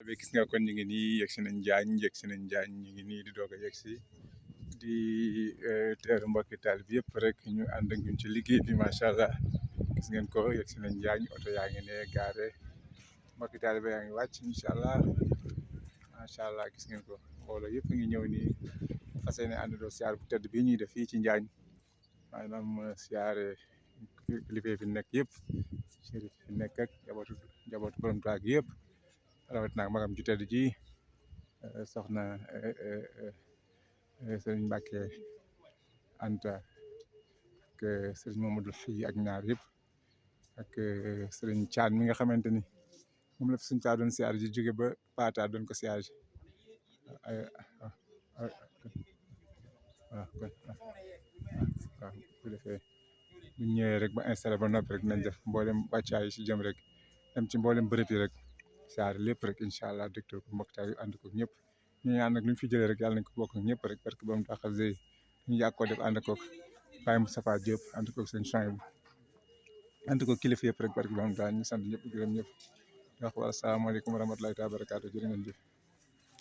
gis nga kon ñu ngi nii yegg si nañ Njaañ ñu ngi nii di doog a yegg si di teeru mbokki taal bi yëpp rek ñu ànd ak ñun ci liggéey bi macha allah gis ngeen ko yegg si nañ Njaañ oto yaa ngi ne gaare mbokki taal bi yaa ngi wàcc incha allah macha allah gis ngeen ko mbooloo yëpp ngi ñëw nii fas yéene àndandoo siyaar bu tedd bii ñuy def fii ci Njaañ maanaam siyaare kilifa fi nekk yëpp chérif fi nekk ak njabootu borom Tuubaa gi yëpp rawatina ak magam ju tedd ji soxna sëriñ Mbàkke Anta ak sëriñ Mamadou Xëy ak ñaar yëpp ak sëriñ Caan mi nga xamante ni moom la fi suñ taa doon siyaar ji jóge ba Paata doon ko siyaar ji waaw bu defee bu ñëwee rek ba installé ba noppi rek nañ def mboolem wàccaay si jëm rek dem ci mboolem bërëb yi rek siyaare lépp rek incha allah docteur ko mbokk taal ànd ko ñëpp ñu ñaan nag lu ñu fi jëlee rek yàlla nañ ko bokk ñëpp rek parce que ba mu taxal zey ñu yàgg koo def ànd koog Baye Moustapha Diop ànd koog seen champs bi ànd ko kilifa yëpp rek barke ba mu daal ñu sant ñëpp gërëm ñëpp wax wa asalaamaaleykum wa rahmatulahi taala barakaatu jërë ngeen jëf